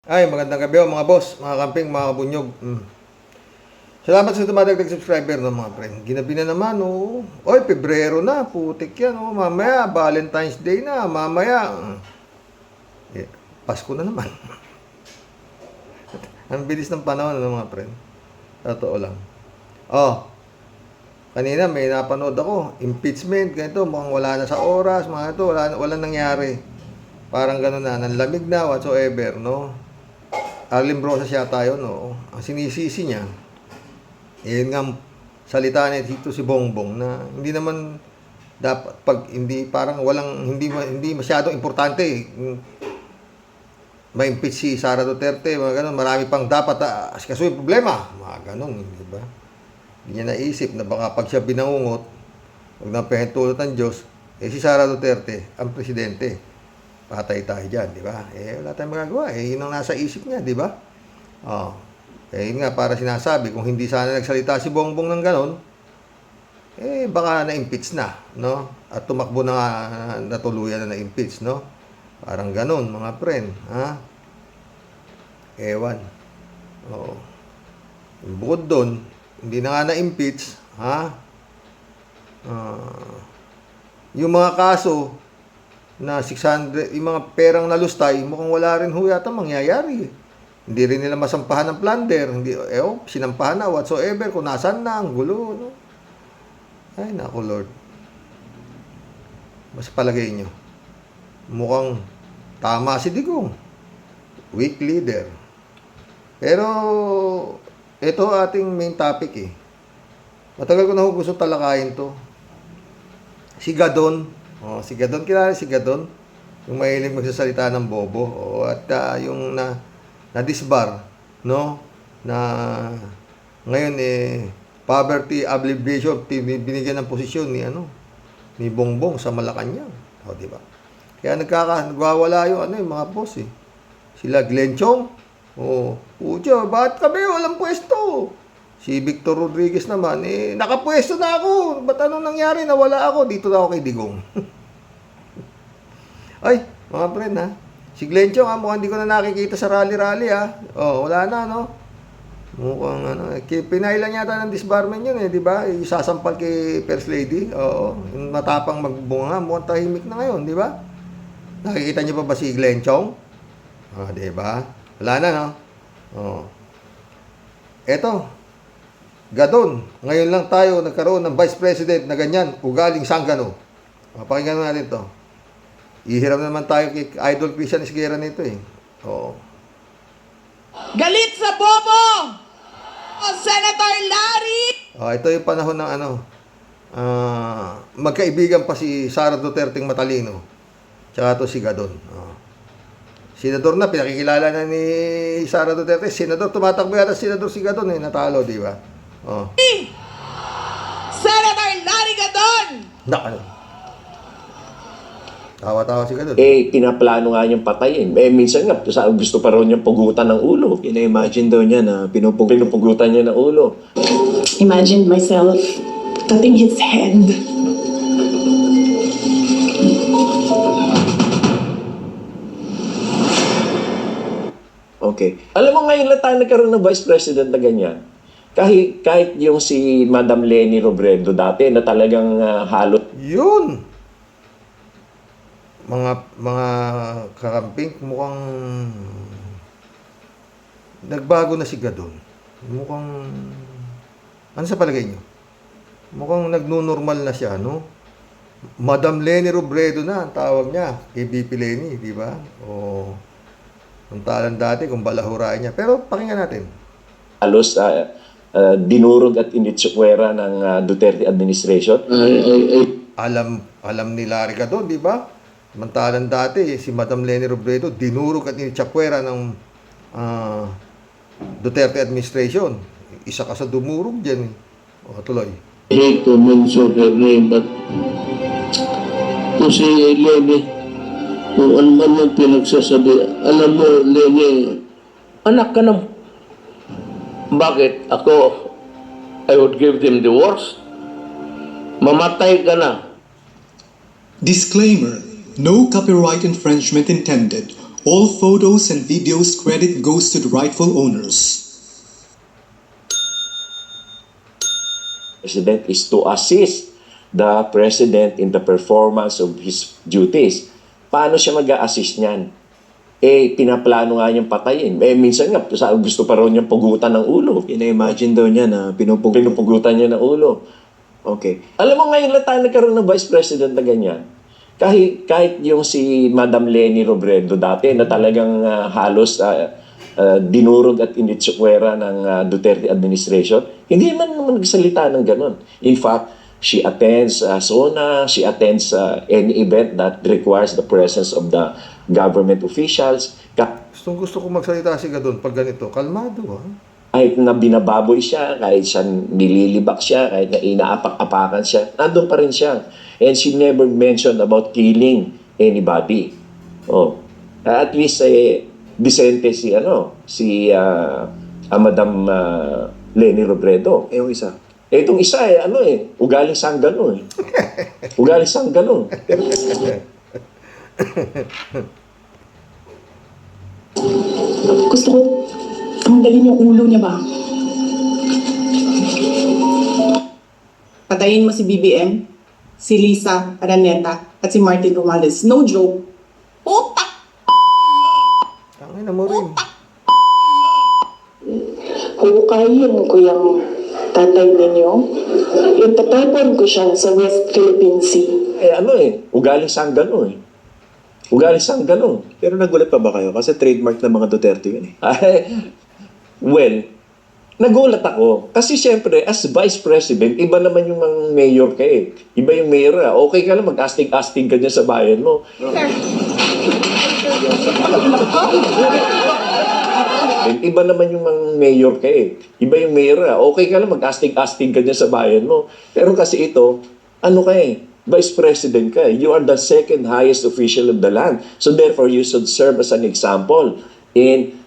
Ay, magandang gabi mga boss, mga kamping, mga kabunyog. Salamat sa tumadagdag subscriber no, mga friend. Ginabi na naman, oh. Oy, Pebrero na, putik yan, oh. Mamaya, Valentine's Day na, mamaya. Pasko na naman. Ang bilis ng panahon, mga friend. Totoo lang. Oh, kanina may napanood ako, impeachment, ganito, mukhang wala na sa oras, mga ito, walang nangyari. Parang gano'n na, nanlamig na, whatsoever, no? Arlene Brosas yata yun, no? Ang sinisisi niya, yun nga salita niya dito si Bongbong na hindi naman dapat pag hindi parang walang hindi masyadong importante ma-impeach si Sara Duterte, mga ganun, marami pang dapat asikasuhin problema, mga ganun, di ba? Hindi niya naisip na baka pag siya binangungot, wag na pahintulot ng Diyos, si Sara Duterte ang presidente. Patay tayo dyan, di ba? Wala tayong magagawa. Yun ang nasa isip niya, di ba? Yun nga, para sinasabi, kung hindi sana nagsalita si Bongbong ng ganon, baka na-impeach na, no? At tumakbo na nga, natuluyan na na-impeach, no? Parang ganon, mga friend, ha? Ewan. Bukod doon, hindi na nga na-impeach, ha? Yung mga kaso, na 600, yung mga perang nalustay, mukhang wala rin ho yata mangyayari. Hindi rin nila masampahan ng plunder. Hindi, sinampahan na, whatsoever, kung nasan na, ang gulo, no? Ay, naku Lord. Mas palagay nyo, mukhang tama si Digong. Weak leader. Pero, ito ating main topic Matagal ko na ho gusto talakayin to. Si Gadon. Si Gadon, kilala si Gadon? Yung mahilig magsasalita ng bobo. At yung na-disbar, no? Na ngayon poverty alleviation, binigyan ng posisyon ni Bongbong sa Malacanang. Di ba? Kaya nagwawala yung mga boss Sila Glenn Chong. Pucho, bakit kami walang pwesto? Si Victor Rodriguez naman, nakapwesto na ako. Ba't anong nangyari? Nawala ako. Dito na ako kay Digong. Ay, mga friend Si Glenn Chong mukhang hindi ko na nakikita sa rally-rally wala na, no? Mukhang pinay lang yata ng disbarment yun di ba? Isasampal kay First Lady. Yung matapang magbunga, mukhang tahimik na ngayon, di ba? Nakikita niyo pa ba si Glenn Chong? Di ba? Wala na, no? Eto. Gadon, ngayon lang tayo nagkaroon ng Vice President na ganyan, ugaling sanggano. Pakinggan natin to. Ihiram naman tayo kay Idol Christian Esguerra nito Galit sa bobo! Senator Larry! Ito yung panahon ng magkaibigan pa si Sara Duterte matalino. Tsaka to si Gadon. Senador na, pinakikilala na ni Sara Duterte. Senador, tumatakbo yata senador si Gadon natalo, di ba? Senator Larry Gadon! Tawa-tawa si Gadon. Pinaplano nga niyang patayin. Minsan nga, gusto pa raw niyang pugutan ng ulo. Ina-imagine daw niya na Pinupugutan niya ng ulo. Imagine myself cutting his head. Okay. Alam mo, ngayon lang tayo nagkaroon ng Vice President na ganyan. Kahit yung si Madam Leni Robredo dati na talagang halot. Yun! Mga kakamping, mukhang nagbago na si Gadon. Mukhang, ano sa palagay nyo? Mukhang nagno-normal na siya, no? Madam Leni Robredo na ang tawag niya, kay VP Leni, di ba? Ang talan dati kung balahurain niya. Pero pakinggan natin. Halos dinurog at initsukwera ng Duterte administration. Alam ni Larry Gadon, di ba? Samantalang dati, si Madam Leni Robredo, dinurog at initsakwera ng Duterte administration. Isa ka sa dumurog dyan. Tuloy. I hate to mention her name, but to say Leni, kung ano man yung pinagsasabi, alam mo, Leni, anak ka ng... Bakit ako, I would give them the worst? Mamatay ka na. Disclaimer: no copyright infringement intended. All photos and videos credit goes to the rightful owners. President is to assist the President in the performance of his duties. Paano siya mag-a-assist niyan? Pinaplano nga niyang patayin. Minsan nga, gusto pa raw niyang pugutan ng ulo. Ina-imagine daw niya na Pinupugutan niya ng ulo. Okay. Alam mo ngayon lang tayo nagkaroon ng Vice President na ganyan. Kahit yung si Madam Leni Robredo dati na talagang halos dinurog at initsukwera ng Duterte administration, hindi man naman nagsalita ng ganon. In fact, she attends SONA, she attends any event that requires the presence of the government officials. Gusto ko magsalita si Gadon pag ganito. Kalmado, ha? Kahit na binababoy siya, kahit siya nililibak siya, kahit na inaapak-apakan siya, nandun pa rin siya. And she never mentioned about killing anybody. At least decente si Madam Leni Robredo. Yung isa. Itong isa ugaling sanggano Ugaling sanggano. Gusto ko tanggalin yung ulo niya ba? Patayin mo si BBM, si Lisa Araneta, at si Martin Romualdez. No joke. Putak! Tangin na mo rin. Hukayin ko yung tatay ninyo. Yung tatapon ko siya sa West Philippine Sea. Ugaling sanggano Ugaling sanggano. Pero nagulat pa ba kayo? Kasi trademark ng mga Duterte yun Well, nagulat ako. Kasi siyempre, as Vice President, iba naman yung mga mayor ka Iba yung mayor Okay ka lang, mag-astig-astig ka dyan sa bayan mo. Iba naman yung mga mayor ka Iba yung mayor Okay ka lang, mag-astig-astig ka dyan sa bayan mo. Pero kasi ito, Vice President ka You are the second highest official of the land. So therefore, you should serve as an example in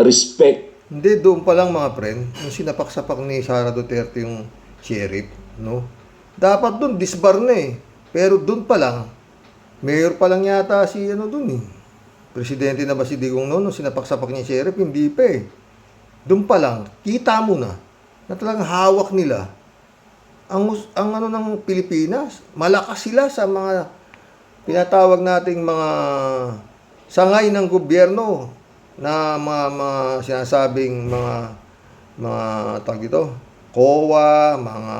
respect. Hindi, doon pa lang mga friend, yung sinapak-sapak ni Sara Duterte yung sheriff, no? Dapat doon, disbar na Pero doon pa lang, mayor pa lang yata si doon Presidente na ba si Digong noon, nung sinapak-sapak niya yung sheriff, hindi pa Doon pa lang, kita mo na talagang hawak nila ang ng Pilipinas. Malakas sila sa mga pinatawag nating mga sangay ng gobyerno na mga sinasabing mga tawag dito, COA, mga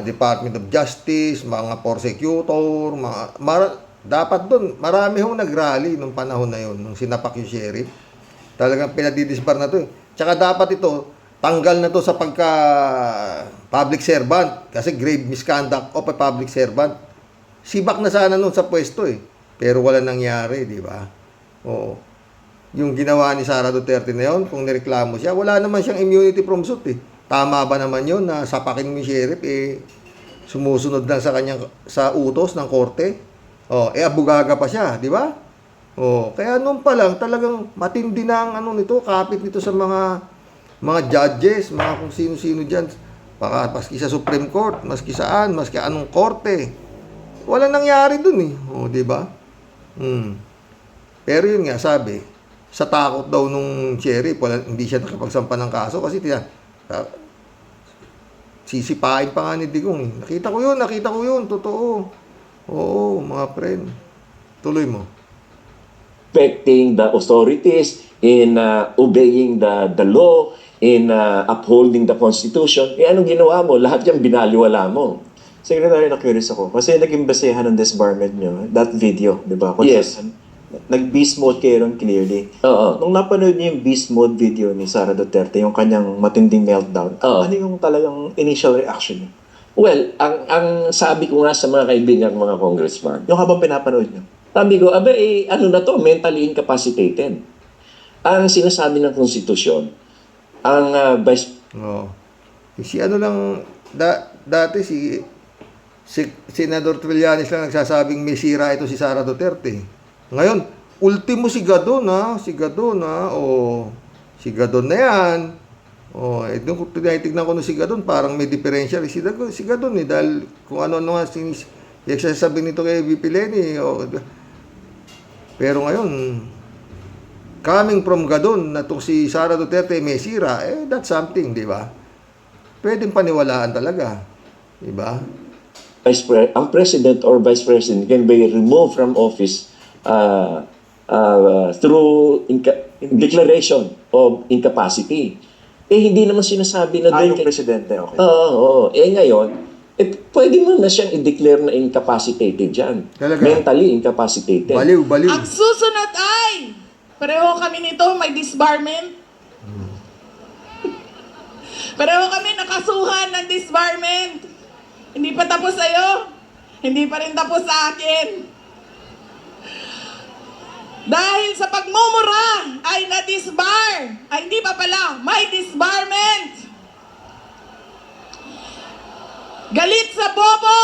Department of Justice, mga prosecutor, dapat doon, marami hong nag-rally nung panahon na yun, nung sinapak yung sheriff. Talagang pinadidisbar na to Tsaka dapat ito, tanggal na to sa pagka public servant kasi grave misconduct of a public servant. Sibak na sana nun sa pwesto pero wala nangyari, di ba? Oo. Yung ginawa ni Sara Duterte na yun, kung nireklamo siya, wala naman siyang immunity from suit Tama ba naman yun na sapakin mo yung sheriff sumusunod lang sa utos ng korte? Abugaga pa siya, di ba? Kaya noon pa lang talagang matindi na ang kapit nito sa mga judges, mga kung sino-sino diyan. Maski sa Supreme Court, maski saan, maski anong korte. Wala nangyari dun di ba? Pero yun nga, sabi, sa takot daw nung sheriff, hindi siya nakapagsampa ng kaso kasi sisipain pa nga ni Digong Nakita ko yun, totoo. Oo, mga friend. Tuloy mo. Respecting the authorities in obeying the law, in upholding the Constitution. Anong ginawa mo? Lahat yan binaliwala mo. Secretary, na-curious ako. Kasi naging basehan ng disbarment nyo, that video, di ba? Yes. Nag-beast mode kayo ron clearly. Nung napanood niyo yung beast mode video ni Sara Duterte, yung kanyang matinding meltdown, ano yung talagang initial reaction niyo? Well, ang sabi ko nga sa mga kaibigan, mga congressman, Yung habang pinapanood niyo? sabi ko, mentally incapacitated. Ang sinasabi ng konstitusyon, ang vice... Si dati si Senador Trillanes lang nagsasabing may sira ito si Sara Duterte. Ngayon, ultimo si Gadon Si Gadon si Gadon na yan. Doon kung tinitignan ko si Gadon, parang may differential. Si Gadon dahil kung ano nga sasabihin nito kay VP Leni. Pero ngayon, coming from Gadon na itong si Sara Duterte may sira, that's something, di ba? Pwedeng paniwalaan talaga. Di ba? Ang president or vice president can be removed from office through declaration of incapacity. Hindi naman sinasabi na Yung presidente, okay. Oo. Ngayon, pwede mo na siyang i-declare na incapacitated dyan. Talaga? Mentally incapacitated. Baliw, baliw. Ang susunod ay, pareho kami nito may disbarment. Pareho kami nakasuhan ng disbarment. Hindi pa tapos sa'yo. Hindi pa rin tapos sa akin. Dahil sa pagmumura ay na-disbar. Ay hindi pa pala, may disbarment. Galit sa bobo.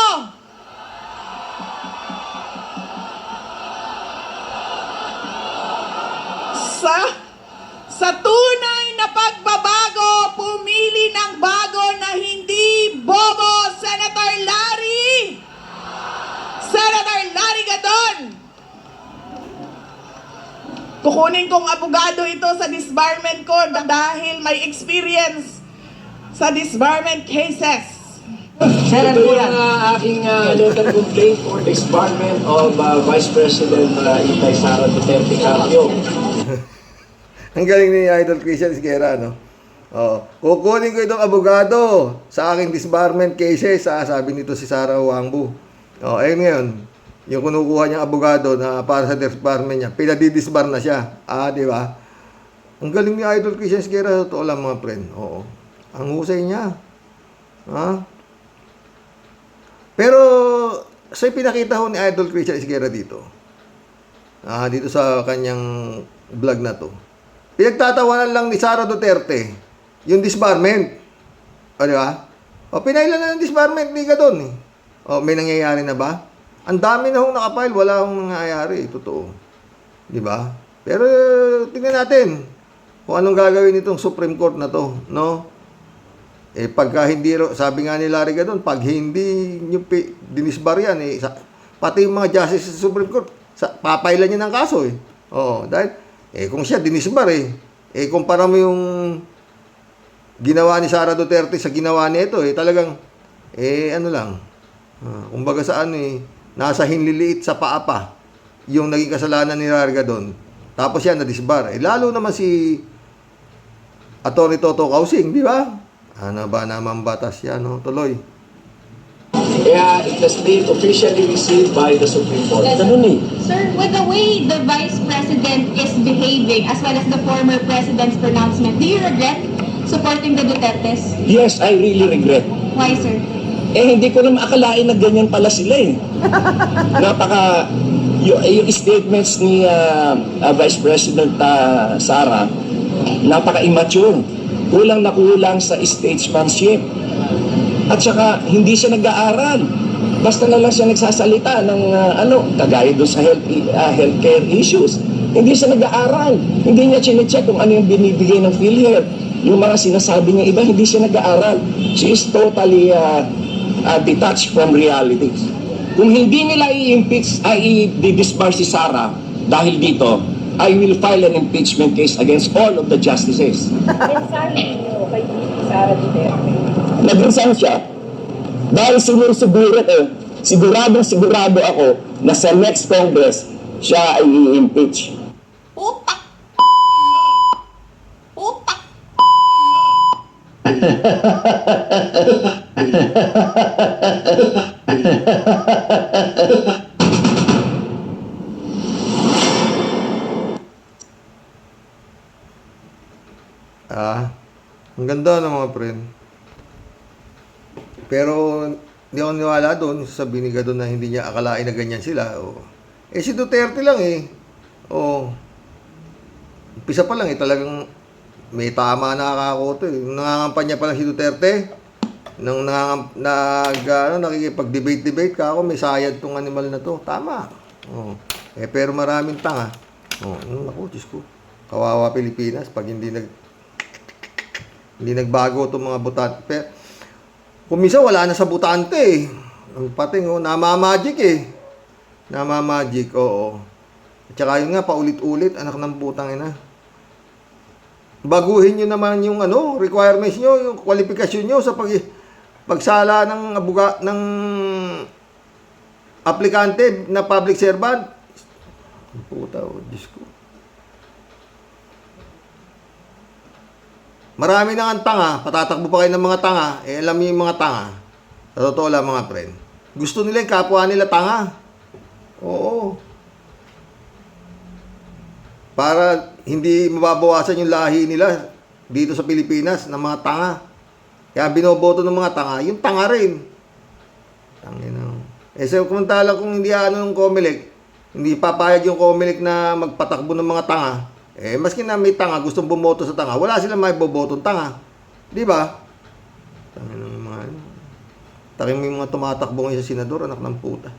Sa tunay na pagbabago, pumili ng bago na hindi bobo, Senator Larry! Senator Larry Gadon! Kukunin kong abogado ito sa disbarment ko dahil may experience sa disbarment cases. Ito yung aking letter complaint for disbarment of Vice President Inday Sara Duterte Carpio. Ang galing ni Idol Christian Esguerra, no? Kukunin ko itong abogado sa aking disbarment cases, sabi nito si Sara Huangbu. Ayun ngayon, yung kinukuha niyang abogado na para sa disbarment niya, pinadidisbar na siya. Di ba? Ang galing ni Idol Christian Esguerra, totoo lang mga friend. Oo. Ang husay niya. Pero, sa pinakita ko ni Idol Christian Esguerra dito, dito sa kanyang vlog na to, pinagtatawanan lang ni Sara Duterte yung disbarment. Di ba? Pinailan na ng disbarment ni Gadon. May nangyayari na ba? Ang dami na hong nakapile, wala hong nangyayari. Totoo. Di ba? Pero tingnan natin kung anong gagawin nitong Supreme Court na to, no? Pagka hindi, sabi nga ni Larry Gadon, pag hindi nyo dinisbar yan, pati yung mga justice sa Supreme Court, papailan niya ng kaso dahil kung siya dinisbar kumpara mo yung ginawa ni Sara Duterte sa ginawa nito talagang ano lang, kumbaga sa nasa hinliliit sa paapa yung naging kasalanan ni Larga doon, tapos yan na-disbar. Lalo naman si Atty. Toto Kausing, di ba? Ano ba naman batas yan, tuloy. Kaya it has been officially received by the Supreme Court. Ganun Sir, with the way the Vice President is behaving, as well as the former President's pronouncement, do you regret supporting the Dutertes? Yes, I really regret. Why, sir? Hindi ko na maakalain na ganyan pala sila yung statements ni Vice President Sara, napaka-immature. Kulang na kulang sa statesmanship. At saka, hindi siya nag-aaral. Basta na lang siya nagsasalita ng kagaya doon sa healthcare issues. Hindi siya nag-aaral. Hindi niya chinecheck kung ano yung binibigay ng PhilHealth. Yung mga sinasabi niya iba, hindi siya nag-aaral. She is totally detached from realities. Kung hindi nila i-impeach, i-disbar si Sara dahil dito, I will file an impeachment case against all of the justices. Mensahe niyo kay Sara Duterte? Nag-resign siya dahil sigurado ako na sa next Congress siya ay i-impeach. Putak! Putak! Ang ganda ng mga friend. Pero hindi ako niwala doon sa biniga doon na hindi niya akalain na ganyan sila. Si Duterte lang umpisa pa lang talagang may tama na akakoto Nangangampanya pa lang si Duterte. Nung nakikipag-debate ka ako, may sayad tong animal na to. Tama. Pero maraming tanga. Naku, Diyos ko. Kawawa Pilipinas pag hindi nagbago itong mga butante. Pero, kung minsan wala na sa butante Ang pating, namamagic Namamagic, oo. At saka yun nga, paulit-ulit, anak ng putang ina. Baguhin nyo naman yung requirements nyo, yung kwalifikasyon nyo sa pagsala ng ng aplikante na public servant. Puta, Diyos ko. Marami na nga tanga, patatakbo pa kayo ng mga tanga, alam niyo yung mga tanga. Sa totoo lang mga friend. Gusto nila yung kapwa nila tanga. Oo. Para hindi mababawasan yung lahi nila dito sa Pilipinas ng mga tanga. Kaya binoboto ng mga tanga, yung tanga rin. Tangina. Kumantala kung hindi ng COMELEC, hindi papayag yung COMELEC na magpatakbo ng mga tanga, maski na may tanga, gustong bumoto sa tanga, wala silang may bobotong tanga. Di ba? Tangina ng mga taking may mga tumatakbo ngayon sa senador, anak ng puta.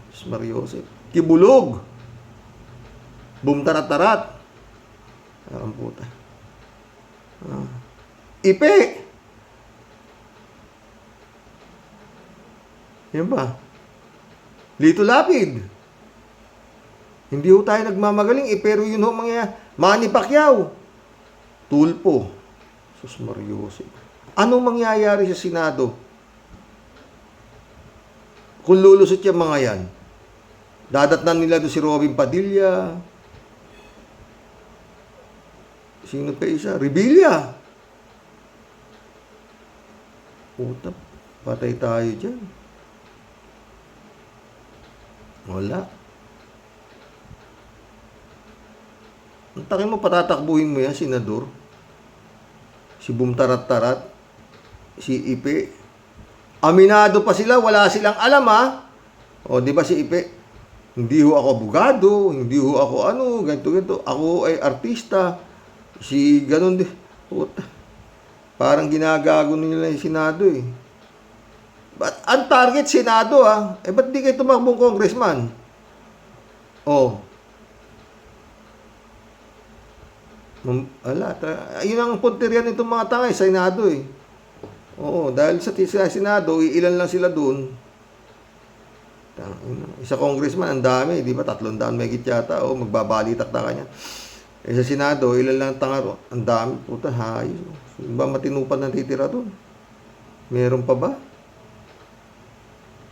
Diyos Mariosep. Kibulog. Bumtarat-tarat. Ang puta. Ipe. Yan ba? Lito Lapid. Hindi ho tayo nagmamagaling pero yun ho Manny Pacquiao. Tulpo. Sus Mariosep. Anong mangyayari sa Senado kung lulusot yung mga yan? Dadatnan nila doon si Robin Padilla. Sino pa isa? Revilla. Puta, patay tayo dyan. Wala. Ang takin mo, patatakbuhin mo yan, senador. Si Bumtarat-tarat. Si Ipe. Aminado pa sila, wala silang alam ha. O, di ba si Ipe? Hindi ho ako abogado, hindi ho ako ganito. Ako ay artista. Si ganun din. Puta. Parang ginagago nila yung Senado eh. But ang target Senado ha. Ba't di kayo tumakbong congressman? Yun ang punterian nitong mga tanga sa Senado eh. Dahil sa Senado, ilan lang sila doon. Isa congressman, ang dami, di ba? 300 megit yata. Magbabalitak na kanya. Sa Senado, ilan lang tanga ro. Ang dami, puta, hayos. Ba matinupan na titira doon? Meron pa ba?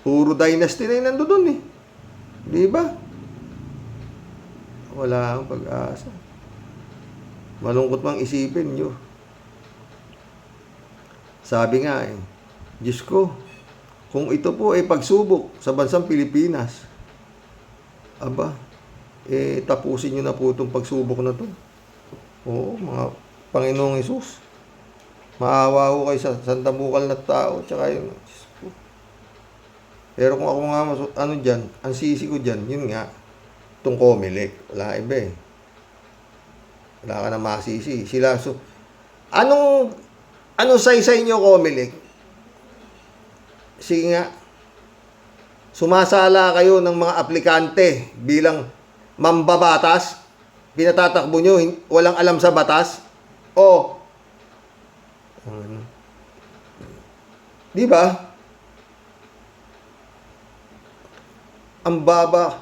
Puro dynasty na yung nando doon eh. Di ba? Wala akong pag-asa. Malungkot mang isipin nyo. Sabi nga Diyos ko, kung ito po ay pagsubok sa bansang Pilipinas, tapusin nyo na po itong pagsubok na to. Mga Panginoong Hesus. Maawa ko kayo sa sandamukal na tao, tsaka yun. Diyos ko. Pero kung ako nga, ang sisi ko dyan, yun nga, itong COMELEC. Wala iba eh. Wala ka na masisi. Sila, anong saysay nyo, COMELEC? Sige nga, sumasala kayo ng mga aplikante bilang mambabatas, pinatatakbo nyo, walang alam sa batas, di ba? Ang baba,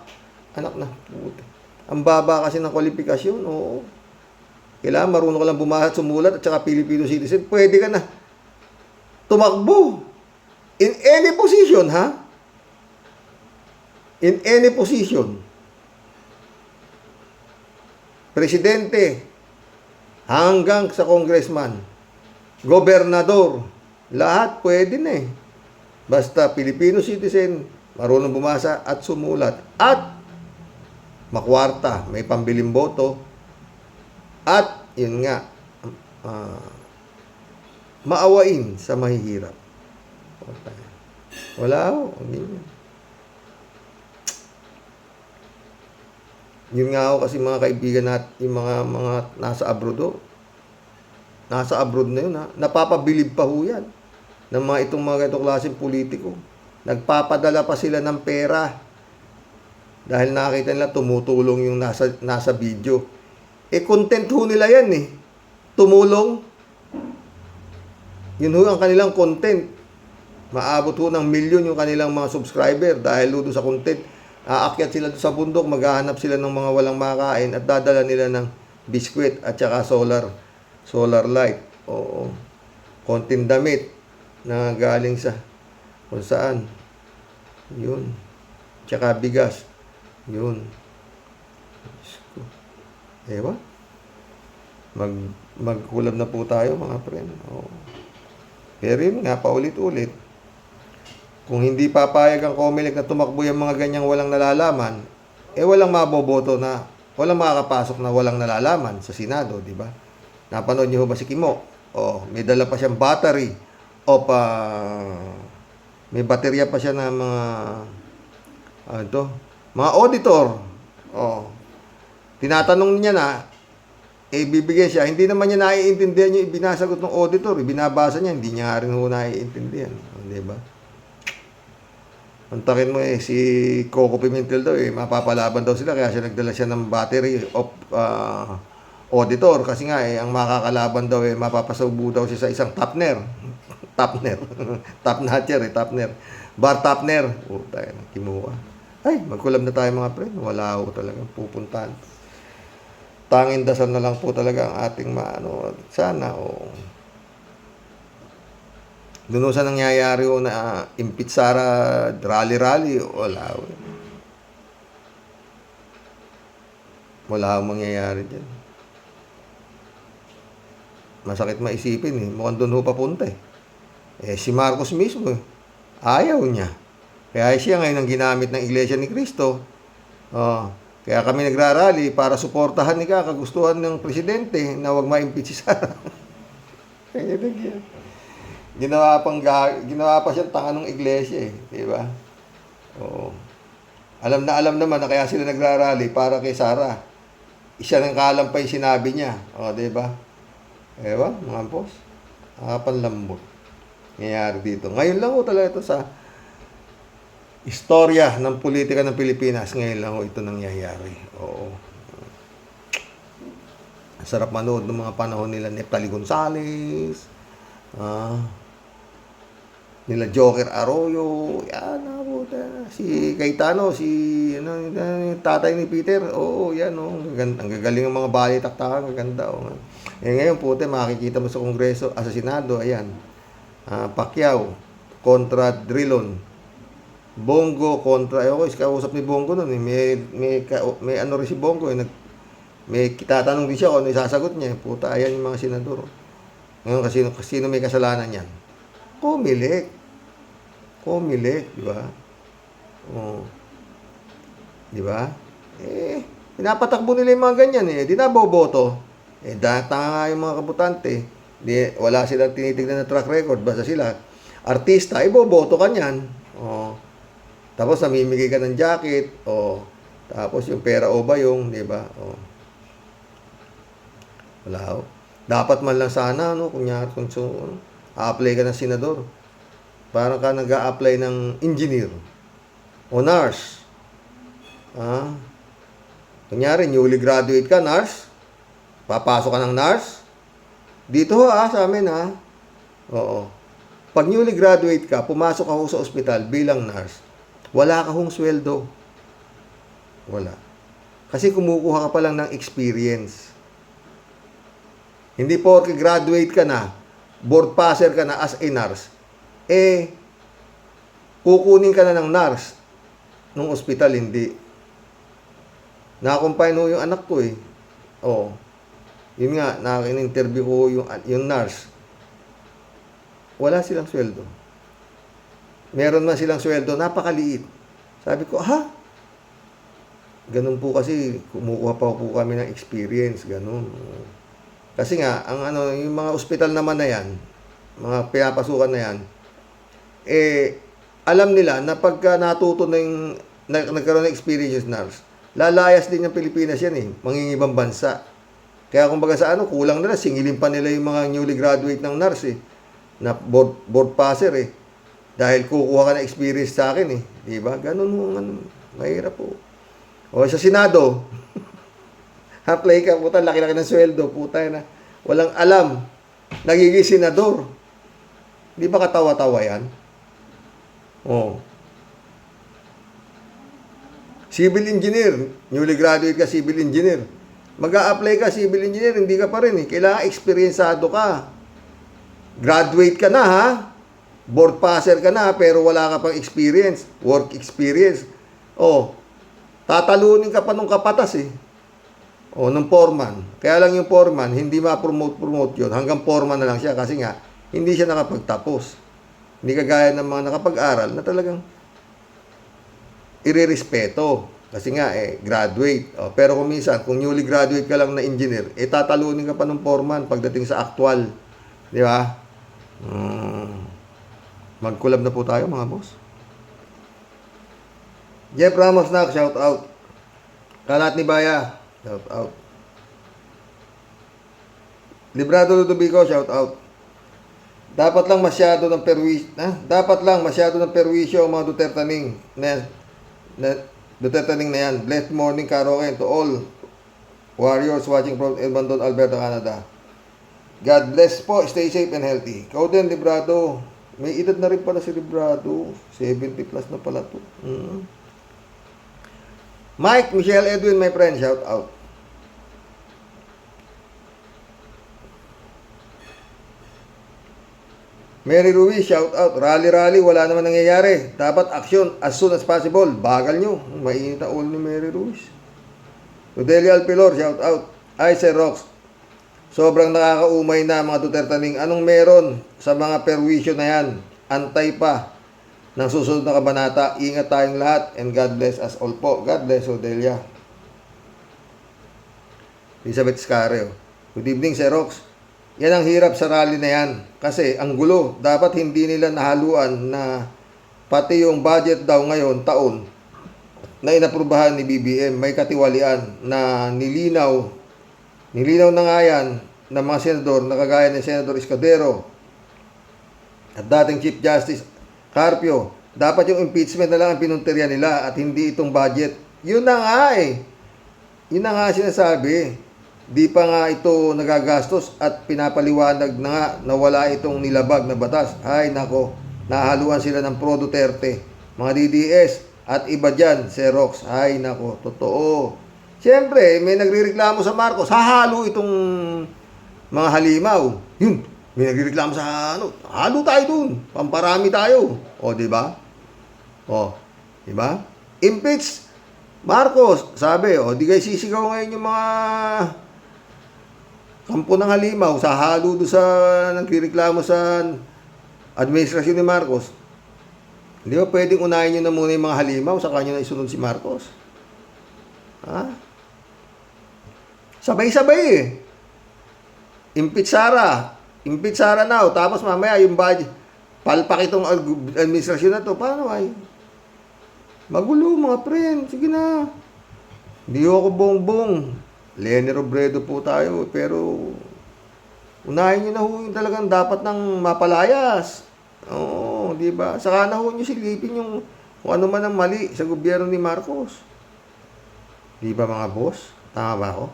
ang baba kasi ng kwalifikasyon, Kailangan marunong ka lang bumahat, sumulat, at saka Filipino citizen, pwede ka na tumakbo. In any position, ha? In any position. Presidente, hanggang sa congressman, gobernador, lahat pwede na eh. Basta Filipino citizen, marunong bumasa at sumulat. At makwarta, may pambiling boto. At, yun nga, maawain sa mahihirap. Wala ho. Yun nga ako kasi mga kaibigan natin, yung mga nasa abroad Nasa abroad na yun ha. Napapabilib pa ho yan ng mga itong mga ganitong klaseng politiko. Nagpapadala pa sila ng pera dahil nakita nila tumutulong yung nasa video. Content ho nila yan eh. Tumulong. Yun ho ang kanilang content. Maabot ho ng milyon yung kanilang mga subscriber dahil ho doon sa content. Aakyat sila doon sa bundok, maghahanap sila ng mga walang makain at dadala nila ng biskwit at saka solar light. Oo. Konting damit na galing sa kung saan. Yun. Tsaka bigas. Yun. Diyos ko. Ewa. Magkulab na po tayo mga friend. Oo. Pero yun nga, paulit-ulit. Kung hindi papayag ang COMELEC na tumakbo yung mga ganyang walang nalalaman, walang maboboto na, walang makakapasok na walang nalalaman sa Senado, di ba? Napanood niyo ba si Kimo? May dala pa siyang battery. May baterya pa siya na mga auditor. Tinatanong niya na, bibigyan siya. Hindi naman niya naiintindihan yung ibinasagot ng auditor. Binabasa niya, hindi niya rin naiintindihan. Di ba? Antakin mo si Coco Pimentel daw mapapalaban daw sila kaya nagdala siya ng battery of auditor kasi nga ang makakalaban daw mapapasubo daw siya sa isang tapner. Tapner. Tapner. Bar tapner. Tayo na kimuha. Magkulab na tayo mga pre. Wala ako talaga pupuntahan. Tanging dasal na lang po talaga ang ating sana doon sa nangyayari na impit Sara rally wala akong mangyayari dyan. Masakit maisipin mukhang doon papunta si Marcos mismo ayaw niya kaya siya ngayon ang ginamit ng Iglesia ni Cristo. Kaya kami nagrarally para suportahan kagustuhan ng presidente na wag ma-impeach si Sara. Ginawa pa siyang tanga ng iglesia di ba? Alam naman na kaya sila nagrarally para kay Sara. Isa ng kalampay sinabi niya, di ba? Mga boss. Panlambot. Nangyayari dito. Ngayon lang talaga ito sa istorya ng politika ng Pilipinas. Ngayon lang ito nangyayari. Sarap manood ng mga panahon nila Neptali Gonzales. Nila Joker Arroyo, si Cayetano, tatay ni Peter, ang gagaling ng mga balitaktakan, gaganda. Ngayon po, makikita mo sa Kongreso, sa Senado, Pacquiao kontra Drilon, Bongo kontra, kausap ni Bongo nun, may rin si Bongo, may tatanong din siya kung ano isasagot niya, ayan yung mga senador. Ngayon, sino may kasalanan yan? COMELEC, di ba? Di ba? Pinapatakbo nila yung mga ganyan di na boboto. Tanga nga yung mga kabutante. Wala silang tinitignan na track record. Basta sila, artista, boboto ka niyan. Tapos namimigay ka ng jacket. Tapos yung pera ba yung, di ba? Wala. Dapat man lang sana, kunyari, a-apply ka ng senador. Parang ka nag-a-apply ng engineer o nurse. Kunyari, newly graduate ka, nurse. Papasok ka ng nurse. Dito sa amin Pag newly graduate ka, pumasok ka sa ospital bilang nurse. Wala ka sweldo. Wala. Kasi kumukuha ka pa lang ng experience. Hindi porke graduate ka na, board passer ka na as a nurse, kukunin ka na ng nurse nung ospital, hindi. Nakakumpay yung anak ko yun nga, nakin-interview ko yung nurse. Wala silang sweldo. Meron man silang sweldo, napakaliit. Sabi ko, ganun po kasi, kumukuha pa po kami ng experience, ganun. Kasi nga, yung mga ospital naman na yan, mga pinapasukan na yan, alam nila na pagka natuto na nagkaroon ng experience nurse, lalayas din ng Pilipinas yan mangingibang bansa. Kaya kumbaga kulang nila, singilin pa nila yung mga newly graduate ng nurse na board passer dahil kukuha ka na experience sa akin di ba? Ganun mahirap po. Sa Senado, apply ka, laki-laki ng sweldo, na walang alam, nagiging senador. Di ba katawa-tawa yan? Civil engineer, newly graduate ka civil engineer. Mag-a-apply ka civil engineer, hindi ka pa rin eh. Kailangan eksperyensado ka. Graduate ka na ha. Board passer ka na pero wala ka pang experience, work experience. Oh, tatalunin ka pa nung kapatas eh. O, nung foreman. Kaya lang yung foreman, hindi ma-promote yun. Hanggang foreman na lang siya kasi nga, hindi siya nakapagtapos. Hindi kagaya ng mga nakapag-aral na talagang irerespeto. Kasi nga, graduate. O, pero kung minsan, kung newly graduate ka lang na engineer, tatalunin ka pa ng foreman pagdating sa actual. Di ba? Mag-collab na po tayo, mga boss. Jeff Ramos na, shout out. Kalat ni Baya, shout out. Librado Ludovico, shout out. Dapat lang masyado ng perwisyo ang mga Dutertaning na yan. Blessed morning, karaoke to all warriors watching from Edmonton, Alberta, Canada. God bless po. Stay safe and healthy. Ikaw din, Librado. May edad na rin pala si Librado. 70 plus na pala to. Mike, Michelle, Edwin, my friend, shout out. Mary Ruiz, shout out. Rally, wala naman nangyayari. Dapat action as soon as possible. Bagal nyo. Mainit ang ulo ni Mary Ruiz. Rodelio Alpilor, shout out. Sir Rox, sobrang nakakaumay na mga Dutertaning. Anong meron sa mga perwisyo na yan? Antay pa ng susunod na kabanata. Ingat tayong lahat and God bless us all po. God bless, Rodelia. Elizabeth Scareo. Good evening, Sir Rox. Yan ang hirap sa rally na yan. Kasi ang gulo, dapat hindi nila nahaluan na pati yung budget daw ngayon, taon, na inaprubahan ni BBM, may katiwalian na nilinaw na nga yan ng mga senador na kagaya ni Senador Escudero at dating Chief Justice Carpio. Dapat yung impeachment na lang ang pinuntirya nila at hindi itong budget. Yun na nga eh. Yun na nga sinasabi. Di pa nga ito nagagastos at pinapaliwanag na nga na wala itong nilabag na batas. Ay nako, nahaluan sila ng Pro Duterte, mga DDS at iba dyan, Xerox. Ay nako, totoo. Siyempre, may nagrereklamo sa Marcos, hahalo itong mga halimaw. Yun, may nagrereklamo sa halo tayo dun, pamparami tayo. O, di ba? O, di ba? Impeach Marcos, sabi, di kayo sisigaw ngayon yung mga kampo ng halimaw, sa halo doon sa nagrereklamo sa administrasyon ni Marcos. Hindi ba pwedeng unahin nyo na muna yung mga halimaw sa kanya na isunod si Marcos? Ha? Sabay-sabay eh. Impeach Sara now. Tapos mamaya yung budget, palpak itong administrasyon na to. Paano ay? Magulo mga friend. Sige na. Hindi ako bongbong. Leni Robredo po tayo, pero unahin nyo na ho yung talagang dapat ng mapalayas. Oo, di ba? Saka na ho nyo silipin yung kung ano man ang mali sa gobyerno ni Marcos. Di ba mga boss? Tama ba ako?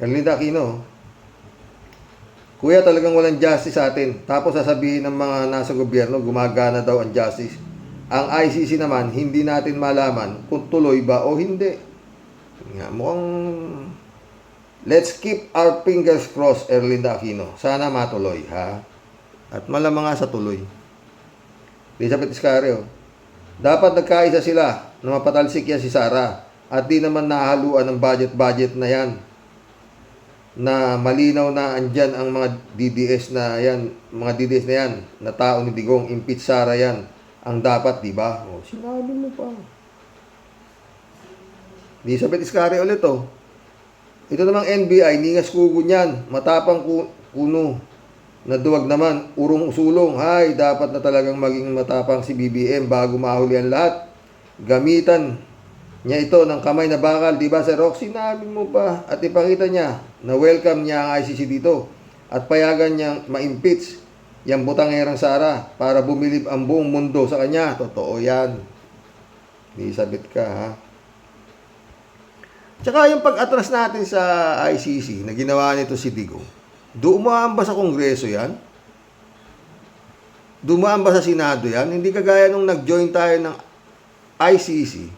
Erlinda Aquino, kuya talagang walang justice sa atin. Tapos sasabihin ng mga nasa gobyerno, gumagana daw ang justice. Ang ICC naman, hindi natin malaman kung tuloy ba o hindi. Nga, mukhang let's keep our fingers crossed, Erlinda Aquino. Sana matuloy, ha? At malamang nga sa tuloy. Elizabeth Iscario, dapat nagkaisa sila na mapatalsik yan si Sara at di naman nahaluan ng budget na yan na malinaw na andyan ang mga DDS na yan, na tao ni Digong, impeach Sara yan ang dapat, di ba? O, sinabi mo pa. Elizabeth Iscario ulit oh. Ito namang NBI, ningas kugo niyan, matapang kuno, na duwag naman, urong usulong. Hay, dapat na talagang maging matapang si BBM bago mahuli ang lahat. Gamitan niya ito ng kamay na bakal, di ba Sir Rox? Sinabi mo pa at ipakita niya na welcome niya ang ICC dito at payagan niyang ma-impeach yung butangerang Sara para bumilib ang buong mundo sa kanya. Totoo yan. Elizabeth ka ha. Tsaka yung pag-atras natin sa ICC na ginawa nito si Digong, dumaan ba sa Kongreso yan? Dumaan ba sa Senado yan? Hindi kagaya nung nag-join tayo ng ICC.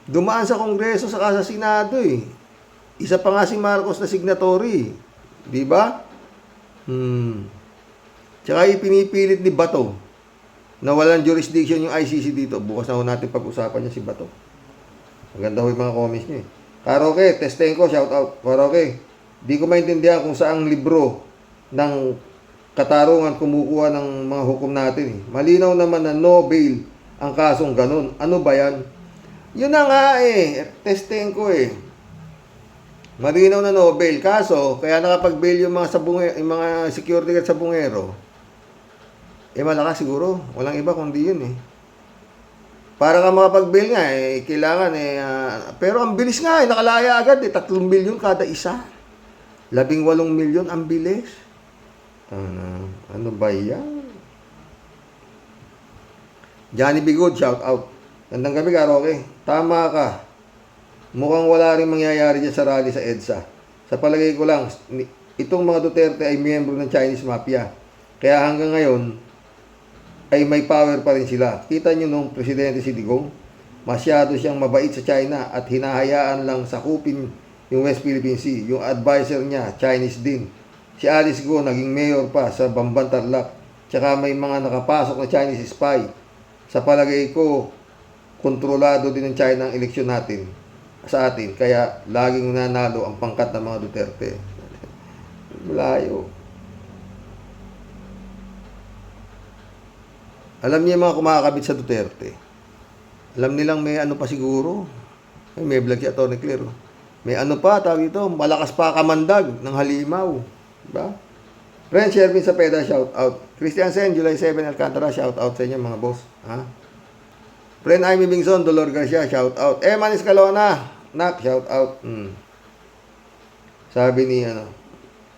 Dumaan sa Kongreso saka sa Senado eh. Isa pa nga si Marcos na signatory. Di ba? Tsaka ipinipilit ni Bato na walang jurisdiction yung ICC dito. Bukas na ho natin pag-usapan niya si Bato. Maganda ho yung mga comments niya eh. Karoke, Testenko, shout out. Karoke, di ko maintindihan kung saang libro ng katarungan kumukuha ng mga hukom natin eh. Malinaw naman na no bail ang kasong ganun. Ano ba yan? Yun na nga eh. Testenko eh. Malinaw na no bail. Kaso, kaya nakapag-bail yung mga, yung mga security guard sa bungero, malakas siguro. Walang iba kundi yun eh. Para ka makapag-bail nga eh, kailangan eh. Pero ang bilis nga eh, nakalaya agad eh. 3 milyon kada isa. 18 milyon ang bilis. Ano ba yan? Johnny Bigod, shout out. Gandang gabi, Karoke. Tama ka. Mukhang wala rin mangyayari dyan sa rally sa EDSA. Sa palagay ko lang, itong mga Duterte ay miyembro ng Chinese Mafia. Kaya hanggang ngayon, ay may power pa rin sila. Kita nyo nung Presidente si Digong, masyado siyang mabait sa China at hinahayaan lang sakupin yung West Philippine Sea. Yung advisor niya, Chinese din. Si Alice Go, naging mayor pa sa Bamban Tarlac. Tsaka may mga nakapasok na Chinese spy. Sa palagay ko, kontrolado din ng China ang eleksyon natin sa atin. Kaya laging nanalo ang pangkat ng mga Duterte. Malayo. Alam niya yung mga kumakabit sa Duterte. Alam nilang may ano pa siguro. May vlog si Atty. Claire. May ano pa, tawag ito, malakas pa kamandag ng halimaw. Diba? Friend Shervin Sapeda, shout out. Christian Sen, July 7, Alcantara, shout out sa inyo mga boss. Ha? Friend Amy Bingson, Dolor Garcia, shout out. Eman Escalona, Nak, shout out. Sabi ni ano,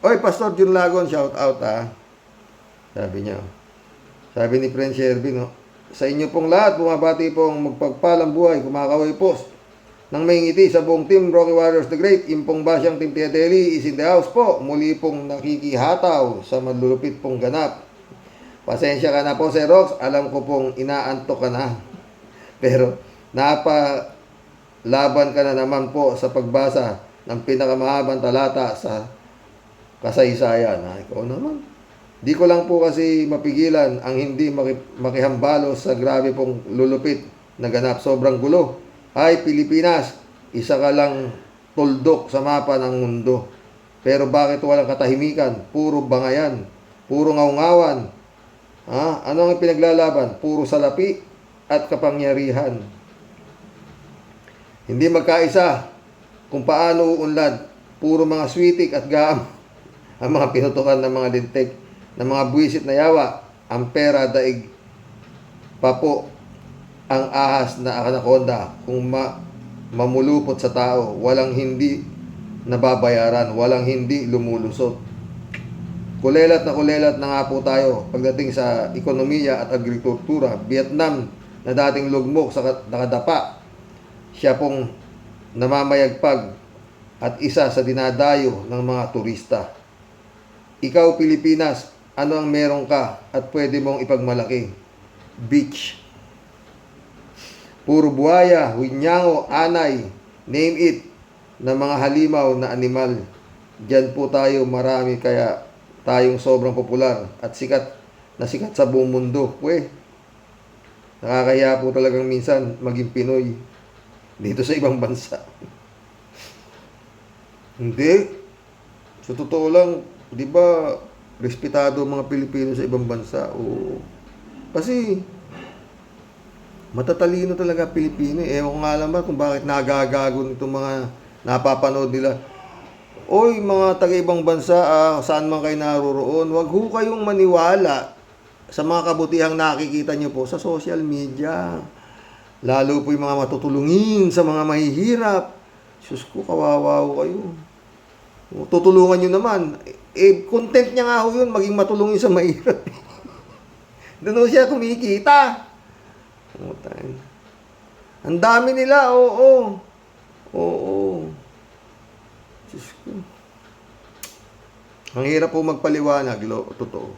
oy, Pastor Jun Lagon, shout out ha. Sabi niya. Sabi ni Friend Shervin, no, sa inyo pong lahat, bumabati pong magpagpalang buhay, kumakaway post ng may ngiti sa buong team Rocky Warriors the Great. Yung pong basyang Team Piatelli is in the house po. Muli pong nakikihataw sa malulupit pong ganap. Pasensya ka na po, Sir Rox. Alam ko pong inaantok ka na. Pero napalaban ka na naman po sa pagbasa ng pinakamahabang talata sa kasaysayan. Ikaw naman. Di ko lang po kasi mapigilan ang hindi makihambalo sa grabe pong lulupit na ganap. Sobrang gulo. Ay, Pilipinas, isa ka lang tuldok sa mapa ng mundo. Pero bakit walang katahimikan? Puro bangayan, puro ngaw-ngawan. Ano ang pinaglalaban? Puro salapi at kapangyarihan. Hindi magkaisa kung paano uunlad. Puro mga switik at gaam ang mga pinutukan ng mga lintik, ng mga buwisit na yawa. Ang pera daig papo ang ahas na anaconda kung mamulupot sa tao, walang hindi nababayaran, walang hindi lumulusot. Kulelat na nga po tayo pagdating sa ekonomiya at agrikultura. Vietnam na dating lugmok sa nakadapa, siya pong namamayagpag at isa sa dinadayo ng mga turista. Ikaw, Pilipinas, ano ang meron ka at pwede mong ipagmalaki? Beach. Puro buhaya, winyango, anay, name it, na mga halimaw na animal. Diyan po tayo marami, kaya tayong sobrang popular at sikat sa buong mundo. Nakakahiya po talagang minsan maging Pinoy dito sa ibang bansa. Hindi. Sa totoo lang, di ba, respetado ang mga Pilipino sa ibang bansa. Oo. Kasi, matatalino talaga Pilipino. Ewan ko nga lang ba kung bakit nagagago nitong mga napapanood nila. Oy, mga taga-ibang bansa, saan man kayo naroroon, wag ho kayong maniwala sa mga kabutihang nakikita nyo po sa social media. Lalo po yung mga matutulungin sa mga mahihirap. Sus ko, kawawa ho kayo. Tutulungan nyo naman. Content niya nga ho yun, maging matulungin sa mahirap. Doon ho siya kumikita. Ang dami nila, oo. Diyos ko. Ang hirap po magpaliwanag, totoo.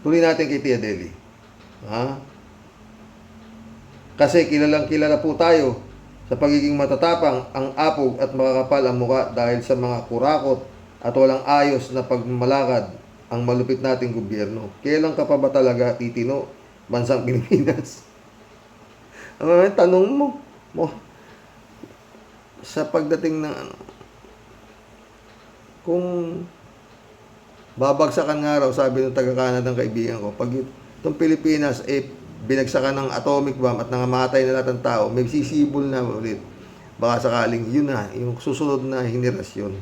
Tuloy natin kay Tia Deli. Kasi kilalang kilala po tayo sa pagiging matatapang, ang apog at makakapal ang muka dahil sa mga kurakot at walang ayos na pagmamalakad ang malupit nating gobyerno. Kailan ka pa ba talaga titino, bansang Pilipinas? Ang tanong mo sa pagdating ng kung babagsakan nga raw, sabi ng taga-Canada ng kaibigan ko, pag itong Pilipinas binagsakan ng atomic bomb at nangamatay na lahat ng tao, may sisibol na ulit. Baka sakaling yun na, yung susunod na henerasyon.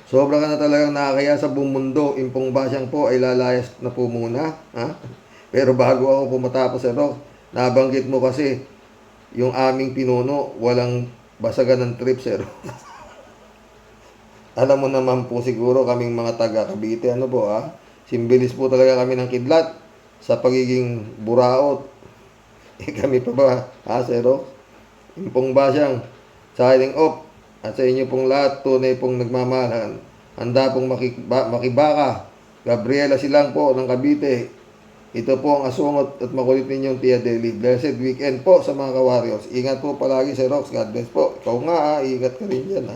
Sobra ka na talagang nakakaya sa buong mundo. Impong Basyang po ay lalayas na po muna. Pero bago ako pumatapos, nabanggit mo kasi yung aming pinuno, walang basagan ng trip, sir. Alam mo naman po siguro kaming mga taga Cavite, simbilis po talaga kami ng kidlat sa pagiging buraot. Kami pa ba, sir? Impong Basyang, signing off, at sa inyo pong lahat, tunay pong nagmamahalan. Handa pong makibaka. Gabriela Silang po ng Cavite. Ito po ang asungot at makulit ninyong Tia Deli. Blessed weekend po sa mga ka-warriors. Ingat po palagi, Sir Rox. God bless po. Ikaw nga, ingat ka rin dyan,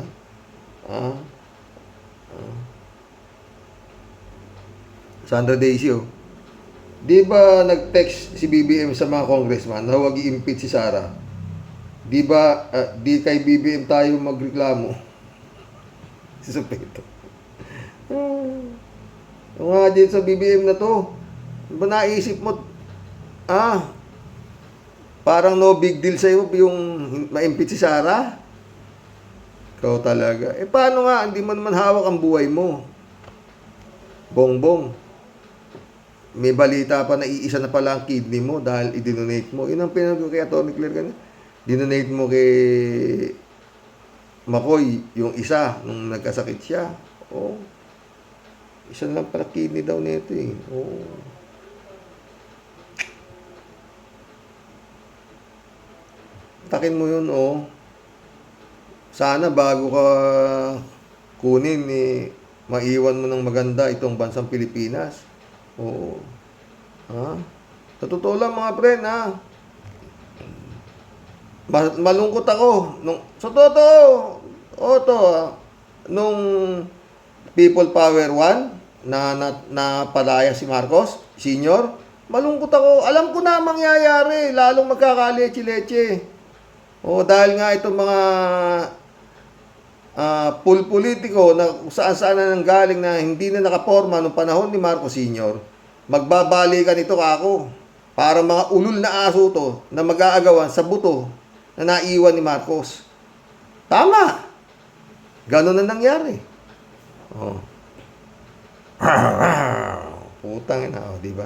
Sandra Daisy, di ba nag-text si BBM sa mga congressman na huwag i-impeach si Sara? Di ba, di kay BBM tayo magreklamo? Si Sopeto. Yung nga din sa BBM na to, ba naisip mo, parang no big deal sa'yo yung ma-impeach si Sara? Ikaw talaga. Paano nga, hindi mo naman hawak ang buhay mo? Bongbong. May balita pa na iisa na pala ang kidney mo dahil i-donate mo. Yun ang pinag kay Atty. Claire kanina. Dinonate mo kay Makoy yung isa nung nagkasakit siya. Isa lang pala kidney daw nito eh. Takin mo yun, Sana bago ka kunin, maiwan mo ng maganda itong bansang Pilipinas. Sa totoo lang mga friend, malungkot ako. Sa totoo, nung People Power 1, na palaya si Marcos, senior, malungkot ako. Alam ko na mangyayari, lalong magkakaleche-leche. Dahil nga itong mga politiko na saan-saan na nanggaling na hindi na nakaporma noong panahon ni Marcos Sr., magbabalikan ito ako para mga ulul na aso to na mag-aagawan sa buto na naiwan ni Marcos. Tama! Ganon na nangyari. Putang ina, di ba?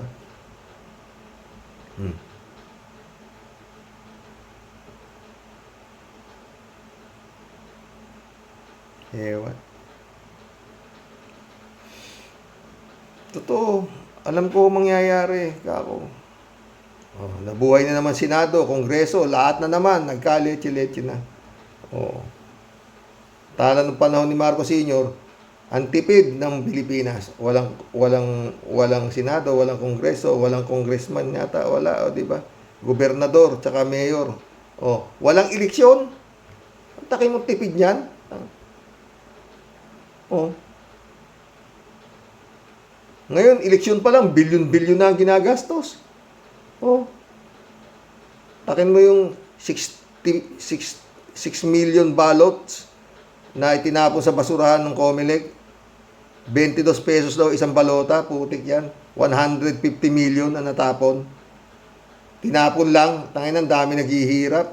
Ewan. Totoo. Alam ko mangyayari. Kako. Nabuhay na naman Senado, Kongreso, lahat na naman. Nagka-leche-leche na. Tala ng panahon ni Marcos Sr., ang tipid ng Pilipinas. Walang Senado, walang Kongreso, walang congressman yata. Wala, di ba? Gobernador, tsaka mayor. Walang eleksyon. Ang taki mo tipid niyan. Ngayon, eleksyon pa lang, bilyon-bilyon na ang ginagastos. Takin mo yung 6 million ballots na itinapon sa basurahan ng Comelec. 22 pesos daw isang balota, putik yan. 150 million na natapon. Tinapon lang, tangin ang dami naghihirap.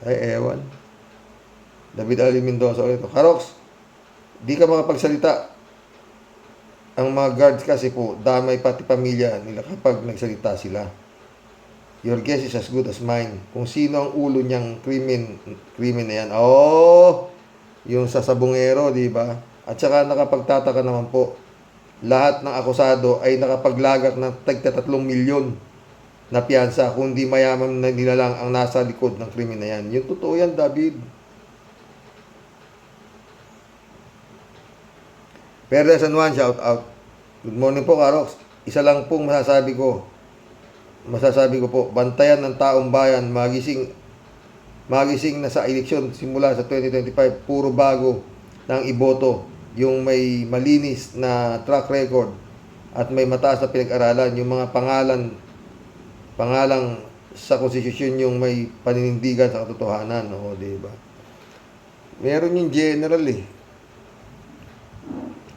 Ay, ewan. David Ali Mendoza ulit. Karox, di ka makapagsalita. Ang mga guards kasi po, damay pati pamilya nila kapag nagsalita sila. Your guess is as good as mine. Kung sino ang ulo niyang krimen na yan. Yung sa sabungero, di ba? At saka nakapagtataka naman po, lahat ng akusado ay nakapaglagak ng tagta 3 milyon na piyansa, kundi mayaman na nila lang ang nasa likod ng krimen na yan. Yung totoo yan, David. Perla San Juan, shout out. Good morning po, Karox. Isa lang pong masasabi ko po, bantayan ng taong bayan, magising na sa eleksyon simula sa 2025, puro bago ng iboto, yung may malinis na track record at may mataas na pinag-aralan, yung mga pangalang sa konstitusyon yung may paninindigan sa katotohanan, o di ba? Meron yung general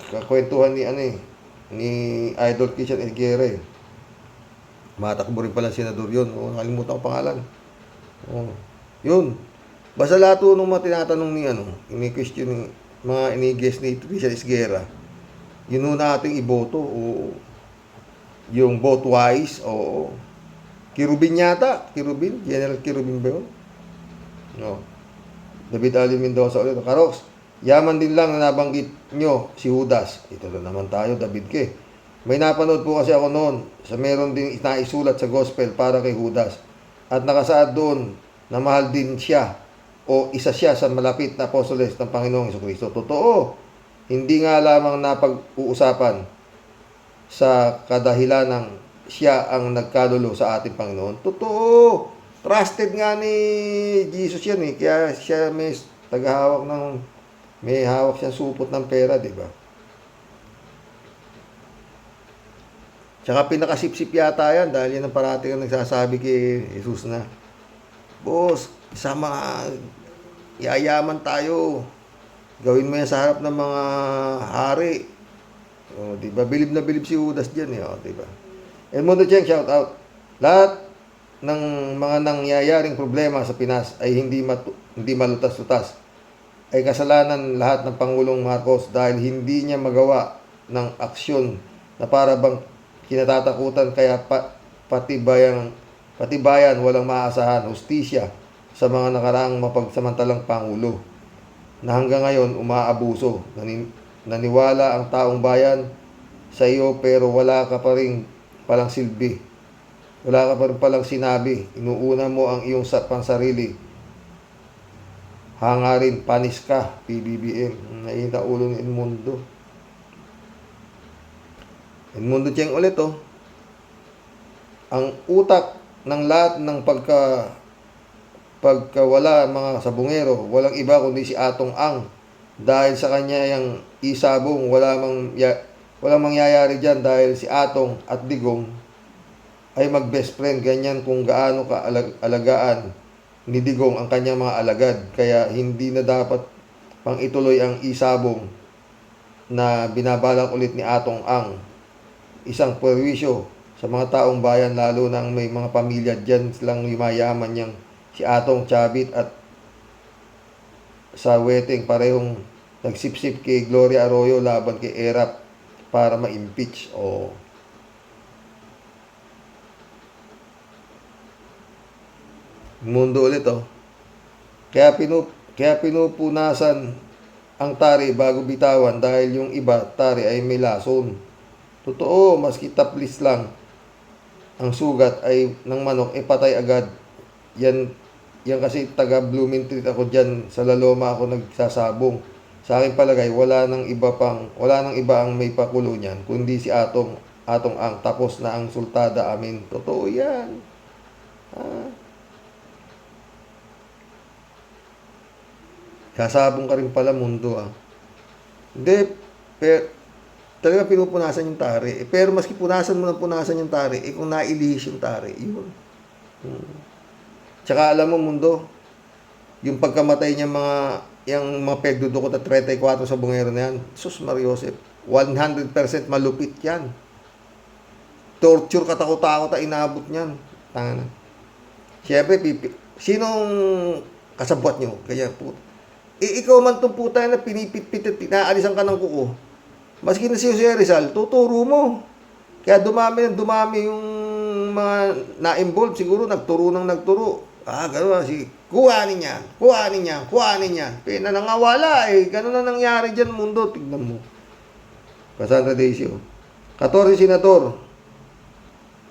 kakwentuhan ni Idol Christian Elguera matakbo rin pala senador yun, nakalimutan ko pangalan. Yun, basta lahat nung mga tinatanong ini-question ni mga ini-guess ni Christian Elguera, yun nating iboto, o yung vote wise, o Kirubin yata, General Kirubin ba yun? No. David Ali Mendoza ulit. Karox, yaman din lang na nabanggit nyo si Judas. Ito na naman tayo, David K. May napanood po kasi ako noon sa meron din naisulat sa gospel para kay Judas. At nakasaad doon na mahal din siya o isa siya sa malapit na apostoles ng Panginoong Jesucristo. Totoo, hindi nga lamang napag-uusapan sa kadahilan ng siya ang nagkadulo sa ating Panginoon. Totoo, trusted nga ni Jesus yan kaya siya may hawak siyang supot ng pera, di ba? Tsaka pinakasipsip yata yan dahil yan ang parating ang nagsasabi kay Jesus na, boss, sama, yayaman tayo. Gawin mo yan sa harap ng mga hari. O, diba? Bilib na bilib si Judas dyan. Diba? El Mundo Cheng, shout out. Lahat ng mga nangyayaring problema sa Pinas ay hindi malutas-lutas. Ay kasalanan lahat ng Pangulong Marcos dahil hindi niya magawa ng aksyon na para bang kinatatakutan, kaya pati bayan walang maasahan hustisya sa mga nakaraang mapagsamantalang Pangulo na hanggang ngayon umaabuso. Naniwala ang taong bayan sa iyo pero wala ka pa rin palang silbi. Wala ka pa rin palang sinabi. Inuuna mo ang iyong pansarili. Hangarin, panis ka, PBBM. Nainita ulo ni Edmundo. Edmundo Cheng ulit Ang utak ng lahat ng pagkawala mga sabungero, walang iba kundi si Atong Ang. Dahil sa kanya yung isabong, walang mangyayari dyan dahil si Atong at Digong ay mag-best friend. Ganyan kung gaano ka-alagaan ni Digong ang kanyang mga alagad. Kaya hindi na dapat pang ituloy ang isabong na binabalak ulit ni Atong Ang. Isang perwisyo sa mga taong bayan, lalo na may mga pamilya dyan silang yumayaman niyang si Atong Chavit at sa wedding parehong nagsipsip kay Gloria Arroyo laban kay Erap para ma-impeach. Mundo ulit Kaya pinupunasan ang tari bago bitawan dahil yung iba tari ay may lason. Totoo, maski taplis lang ang sugat ay ng manok patay agad. Yan kasi taga Bloomingtreet ako dyan, sa Laloma ako nagsasabong. Sa akin palagay, wala nang iba ang may pakulo niyan kundi si Atong Ang. Tapos na ang sultada amin. Totoo yan. Kasabong ka rin pala, mundo Hindi, talaga pinupunasan yung tari. Pero maski punasan mo yung tari, kung nailihis yung tari, yun. Tsaka alam mo, mundo, yung pagkamatay niya yung mga pegdudukot at 34 sa bungero na yan, sus Mariosep, 100% malupit yan. Torture, katakot-takot na inabot niyan. Tangan. Siyempre, sinong kasabwat nyo? Kaya ikaw man itong puta na pinipit-pit at pinaalisan ka ng kuko. Maski na si Jose Rizal, tuturo mo. Kaya dumami yung mga na-involve. Siguro nagturo. Gano'n kuhanin yan. Pinanangawala Gano'n na nangyari dyan, mundo. Tignan mo. Cassandra Decio. 14 senator.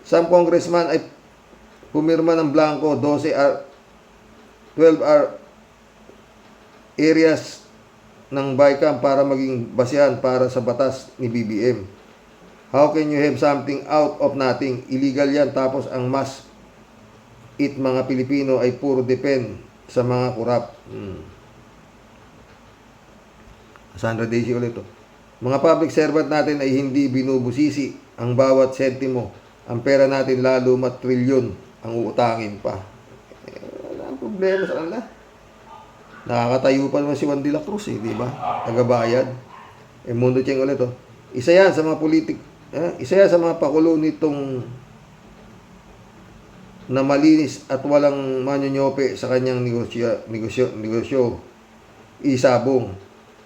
10 congressman ay pumirma ng blanco. 12 areas ng BICAM para maging basehan para sa batas ni BBM. How can you have something out of nothing? Illegal yan. Tapos ang mas mga Pilipino ay puro depend sa mga kurap. Sandra Daisy ulit to. Mga public servant natin ay hindi binubusisi ang bawat sentimo. Ang pera natin lalo matrilyon ang uutangin pa. Wala ang problema sa kanila. Nakakatayo pa naman si Juan de la Cruz di ba? Tagabayad. Mundo Cheng ulit Isa yan sa mga isa yan sa mga pakulo nitong na malinis at walang manyonyope sa kanyang negosyo. Isabong.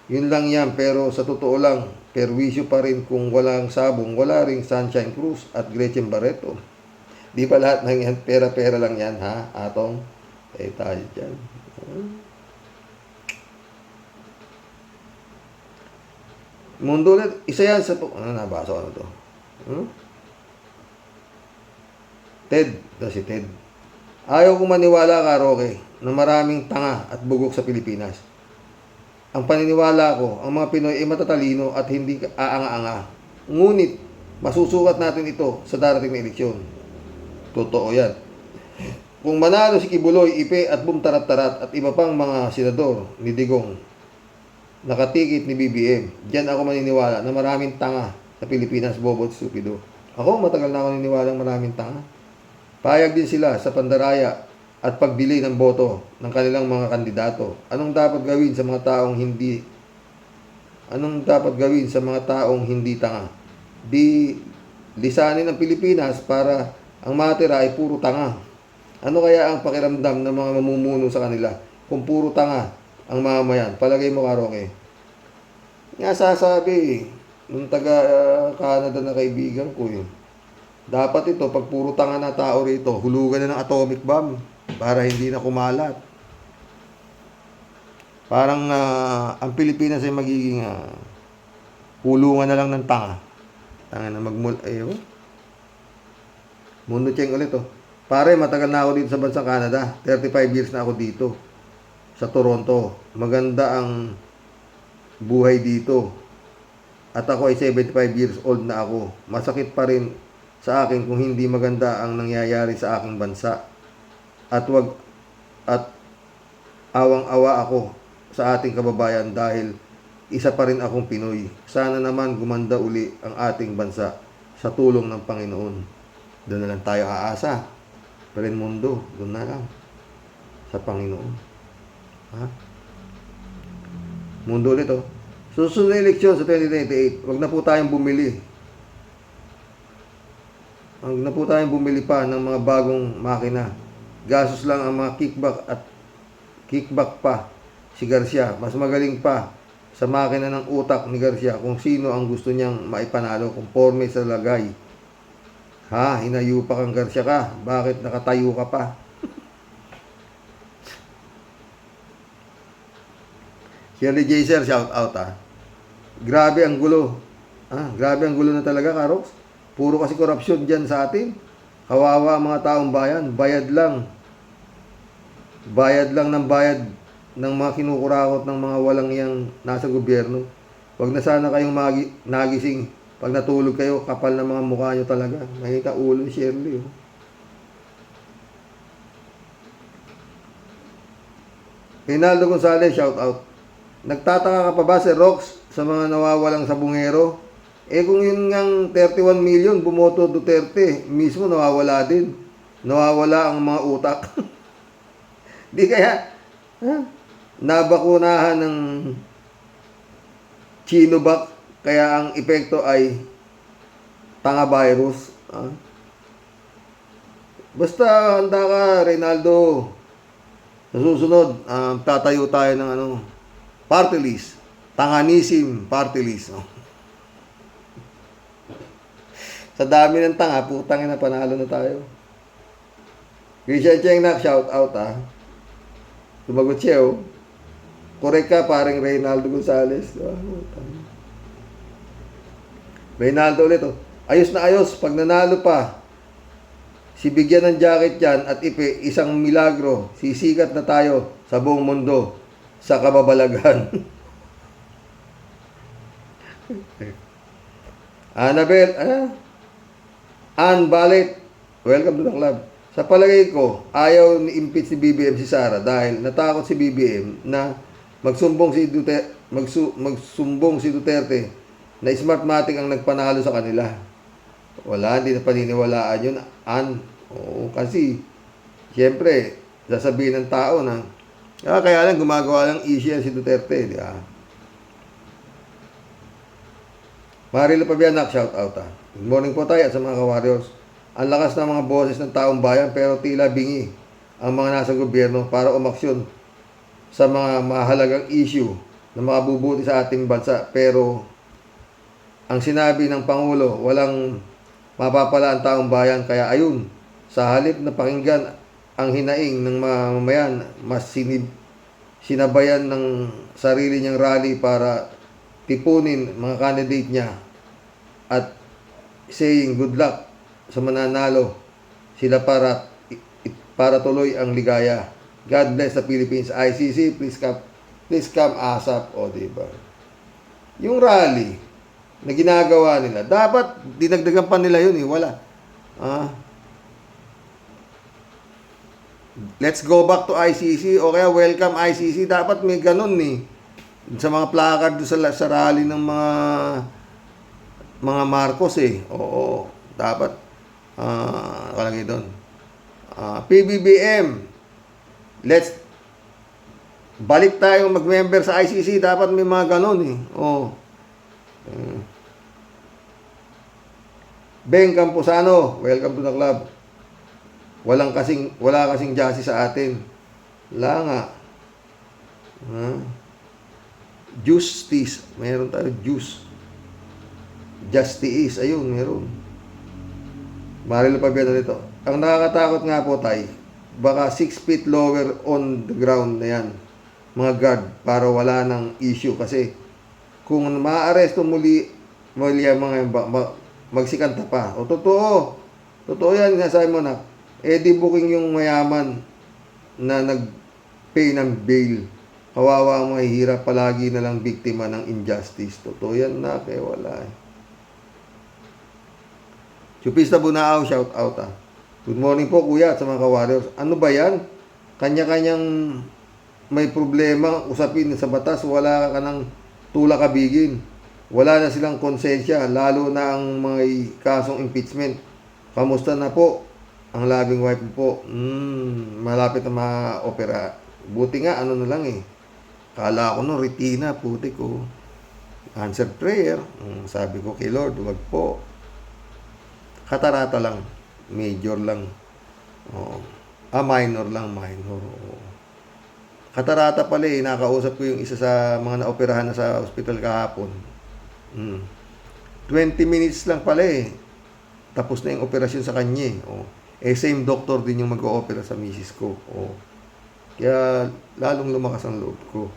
Yun lang yan, pero sa totoo lang, perwisyo pa rin kung walang sabong, wala ring Sunshine Cruz at Gretchen Barreto. Di ba lahat ng yan, pera-pera lang yan, ha, Atong? Tayo dyan. Mundo ulit, isa yan sa... nabasa ko na to? Ted, si Ted. Ayaw kong maniwala ka, Roque, na maraming tanga at bugok sa Pilipinas. Ang paniniwala ko, ang mga Pinoy ay matatalino at hindi aanga-anga. Ngunit, masusukat natin ito sa darating na eleksyon. Totoo yan. Kung manalo si Kibuloy, Ipe at Bumtarat-Tarat at iba pang mga senador ni Digong, nakatikit ni BBM, diyan ako maniniwala na maraming tanga sa Pilipinas, bobo at stupido. Ako, matagal na ako naniniwala ng maraming tanga. Payag din sila sa pandaraya at pagbili ng boto ng kanilang mga kandidato. Anong dapat gawin sa mga taong hindi tanga? Di lisanin ang Pilipinas para ang matira ay puro tanga. Ano kaya ang pakiramdam ng mga mamumuno sa kanila kung puro tanga ang mamamayan? Palagay mo, Karoke. Nga sasabi, nung taga-Canada na kaibigan ko yun. Dapat ito, pag puro tanga na tao rito, hulugan na ng atomic bomb para hindi na kumalat. Parang ang Pilipinas ay magiging pulungan na lang ng tanga. Tanga na Mundo Cheng ulit Pare, matagal na ako dito sa bansang Canada. 35 years na ako dito. Sa Toronto. Maganda ang buhay dito. At ako ay 75 years old na ako. Masakit pa rin sa akin kung hindi maganda ang nangyayari sa aking bansa. At awang-awa ako sa ating kababayan dahil isa pa rin akong Pinoy. Sana naman gumanda uli ang ating bansa sa tulong ng Panginoon. Doon na lang tayo aasa. Pero mundo, doon na lang. Sa Panginoon. Ha? Mundo ulit Susunod na eleksyon sa 2028, wag na po tayong bumili. Wag na po tayong bumili pa ng mga bagong makina. Gastos lang ang mga kickback pa si Garcia. Mas magaling pa sa makina ng utak ni Garcia kung sino ang gusto niyang maipanalo conforme sa lagay. Ha, hinayo pa kang Garcia ka. Bakit nakatayo ka pa? Shirley Jaser, shout out Grabe ang gulo. Grabe ang gulo na talaga, Karox. Puro kasi korupsyon dyan sa atin. Kawawa ang mga taong bayan. Bayad lang ng bayad ng mga kinukurakot ng mga walang yang nasa gobyerno. Wag na sana kayong nagising. Pag natulog kayo, kapal na mga mukha nyo talaga. Mahita ulo ni Shirley. Rinaldo Gonzalez, shout out. Nagtataka ka pa ba, Sir Rox, sa mga nawawalang sabungero? Kung yun ngang 31 million bumoto Duterte, mismo nawawala din. Nawawala ang mga utak. Di kaya, nabakunahan ng Sinovac, kaya ang epekto ay tanga virus. Basta handa ka, Reynaldo. Sa susunod, tatayo tayo ng party list. Tanganisim party list. Sa dami ng tanga, putang ina, panalo na tayo. Christian Chengnak, shout out Sumagot siya Correct ka, paring Reynaldo Gonzalez. Reynaldo ulit Ayos na ayos, pag nanalo pa, si bigyan ng jacket yan at Ipe, isang milagro, sisikat na tayo sa buong mundo sa kababalagan. Annabel, Ann Balit, welcome to the club. Sa palagay ko, ayaw ni-impeach si BBM si Sara dahil natakot si BBM na magsumbong si Duterte na Smartmatic ang nagpanalo sa kanila. Wala, hindi na paniniwalaan yun. Oo, kasi siyempre, sasabihin ng tao na kaya lang gumagawa lang issue yan si Duterte, di ba? Marilo Pabianak, shout out Good morning po tayo at sa mga ka-warriors. Ang lakas ng mga boses ng taong bayan pero tila bingi ang mga nasa gobyerno para umaksyon sa mga mahalagang issue na makabubuti sa ating bansa. Pero ang sinabi ng Pangulo, walang mapapala ang taong bayan. Kaya ayun, sa halip na pakinggan ang hinaing ng mamamayan, mas sinabayan ng sarili niyang rally para tipunin mga candidate niya at saying good luck sa mananalo sila para tuloy ang ligaya. God bless the Philippines. ICC, please come ASAP. O, diba? Yung rally na ginagawa nila, dapat dinagdagan pa nila yun. Wala. Let's go back to ICC o kaya welcome ICC. Dapat may ganun sa mga placard sa rally ng mga Marcos Oo, dapat nakalagay doon. PBBM, let's balik tayo mag-member sa ICC. Dapat may mga ganun Beng Camposano, welcome to the club. Wala kasing justice sa atin. Wala nga. Justice. Meron tayo Justice. Ayun, meron. Marilo pa ba nito? Ang nakakatakot nga po tayo, baka 6 feet lower on the ground na yan. Mga guard, para wala ng issue. Kasi kung maaresto muli ang mga magsikanta pa. O totoo yan, nasabi mo na, di booking yung mayaman na nag-pay ng bail. Kawawa ang mahihirap, palagi na lang biktima ng injustice. Totoo yan na, kaya wala Chupista Bunao, shout out Good morning po kuya at sa mga ka-warriors. Ano ba yan? Kanya-kanyang may problema, usapin sa batas, wala ka ng tulak-kabigin. Wala na silang konsensya, lalo na ang mga kasong impeachment. Kamusta na po ang loving wife po? Malapit na ma-opera. Buti nga, ano na lang Kala ko retina, puti ko. Answered prayer. Sabi ko kay Lord, wag po. Katarata lang. Major lang. Minor lang, minor. Katarata pala nakausap ko yung isa sa mga naoperahan na sa hospital kahapon. 20 minutes lang pala tapos na yung operasyon sa kanya same doctor din yung mag-o-opera sa misis ko. Kaya lalong lumakas ang loob ko.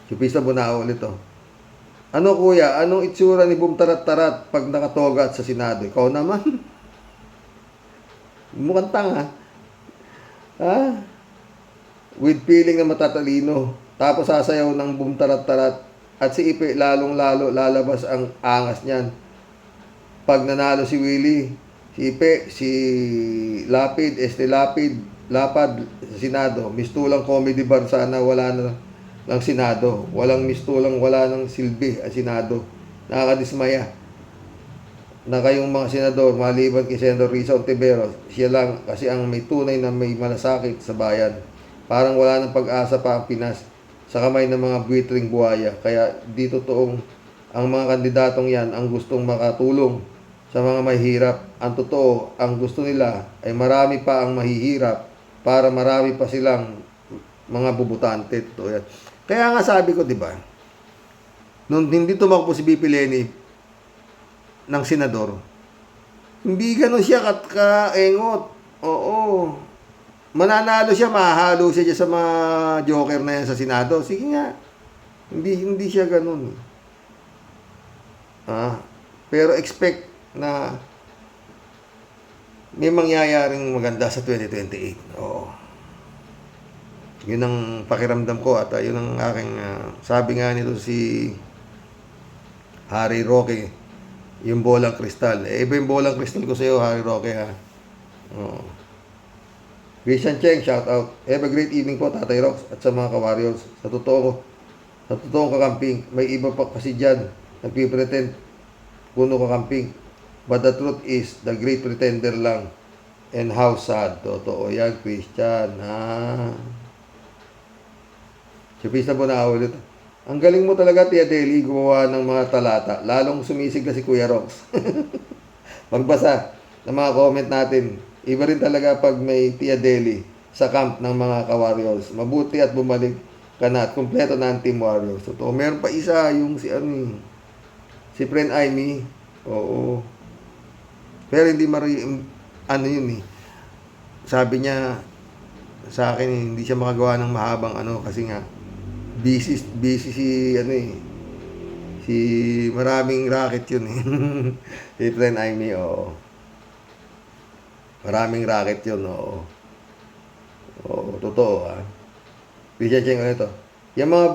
Chupista Bunao ulit Ano kuya, anong itsura ni Boom Tarat-Tarat pag nakatoga at sa Senado? Ikaw naman. Mukhang tanga. With feeling na matatalino. Tapos sasayaw ng Boom Tarat-Tarat. At si Ipe, lalong-lalo lalabas ang angas niyan. Pag nanalo si Willie, si Ipe, si Lapid, Lapad sa Senado. Mistulang comedy bar sana, wala na ng Senado. Walang mistulang, wala ng silbi ang Senado. Nakakadismaya na kayong mga senador, maliban kay Senador Risa Ontiveros, siya lang kasi ang may tunay na may malasakit sa bayan. Parang wala ng pag-asa pa ang Pinas sa kamay ng mga buwitring buhaya. Kaya di totoong ang mga kandidatong yan ang gustong makatulong sa mga mahihirap. Ang totoo, ang gusto nila ay marami pa ang mahihirap para marami pa silang mga bubutante. Totoo yan. Kaya nga sabi ko, di ba, nung hindi tumakbo si BP Leni ng senador, hindi ganun siya kaengot. Oo. Mananalo siya, mahalo siya sa mga joker na yan sa Senado. Sige nga. Hindi siya ganun. Pero expect na may mangyayaring maganda sa 2028. Oo. Yun ang pakiramdam ko at yun ang aking sabi nga nito si Harry Roque, yung bolang kristal. Iba yung bolang kristal ko sa'yo, Harry Roque, ha. Oo. Christian Cheng, shout out. Have a great evening po, Tatay Rox, at sa mga ka-warriors. Sa totoong kakamping, may iba pa kasi dyan, nagpipretend puno kakamping. But the truth is, the great pretender lang. And how sad. Totoo yan, Christian, ha. Si Pista po na ulit. Ang galing mo talaga, Tia Deli, gumawa ng mga talata. Lalong sumisigla si Kuya Rox. Magbasa ng mga comment natin. Iba rin talaga pag may Tia Deli sa camp ng mga ka-warriors. Mabuti at bumalik ka na at kumpleto na ang Team Warriors. Totoo. Meron pa isa, yung si si Friend Aimee. Oo. Pero hindi yun eh. Sabi niya sa akin, hindi siya makagawa ng mahabang kasi nga busy si maraming racket yun eh. Si Friend Aimee, oo. Maraming racket yun, oo. Oo, totoo, ha. Pichacheng ito. Yung mga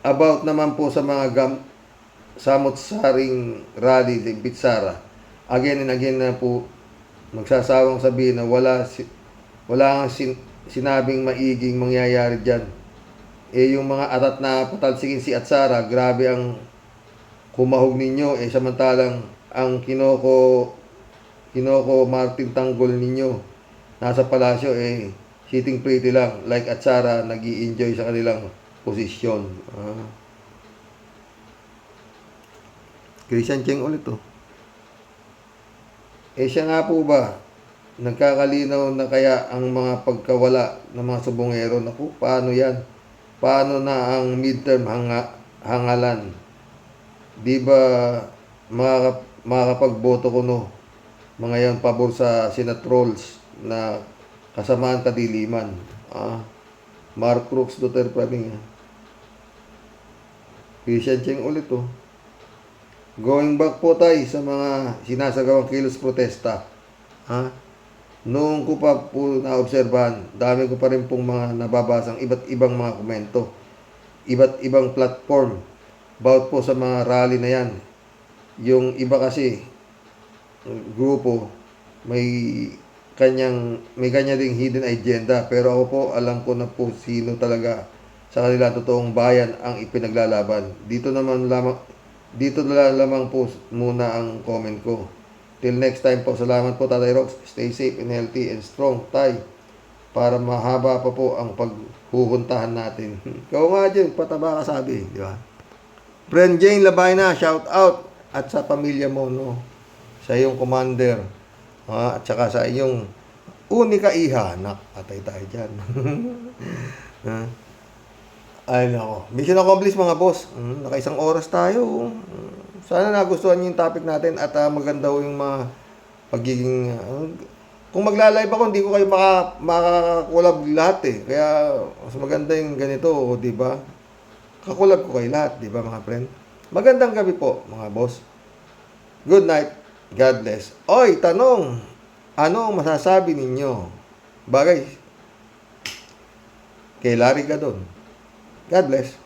about naman po sa mga samot-saring rally ng Pitsara, again and again na po magsasawang sabihin na wala kang sinabing maiging mangyayari dyan. Yung mga atat na patalsikin si Atsara, grabe ang kumahog ninyo. Samantalang ang Kinoko Martin Tanggol ninyo nasa palasyo, sitting pretty lang. Like Atsara, nag-i-enjoy sa kanilang posisyon. Christian Cheng ulit to. Siya nga po ba, nagkakalinaw na kaya ang mga pagkawala ng mga subongero? Naku, paano yan? Paano na ang midterm hangalan? Di ba makakapagboto ko mga yan pabor sa Senatrolls na kasamaan kadiliman? Mark Crooks Duterte Praming. Christian Cheng ulit to. Going back po tayo sa mga sinasagawang kilos protesta. Noong ko pa po naobserbahan, dami ko pa rin pong mga nababasang iba't ibang mga komento, iba't ibang platform about po sa mga rally na yan. Yung iba kasi grupo may kanya ding hidden agenda, pero ako po alam ko na po sino talaga sa kanila totoong bayan ang ipinaglalaban. Dito na lamang po muna ang comment ko. Till next time po, salamat po, Tatay Rox. Stay safe and healthy and strong, Tay. Para mahaba pa po ang paghuhuntahan natin. Ikaw nga dyan, pataba ka sabi, di ba? Friend Jane Labayna, shout out. At sa pamilya mo, sa iyong commander. At saka sa iyong unika iha. Patay tayo dyan. Ay nako. Mission accomplished mga boss. Naka-1 oras tayo. Sana nagustuhan niyo yung topic natin at maganda yung mga pagiging kung magla-live ako hindi ko kayo makakulab lahat eh. Kaya mas maganda yung ganito, di ba? Kakulab ko kayo lahat, di ba mga friend? Magandang gabi po mga boss. Good night. God bless. Oy, tanong. Ano ang masasabi ninyo? Bagay kay Larry Gadon. God bless.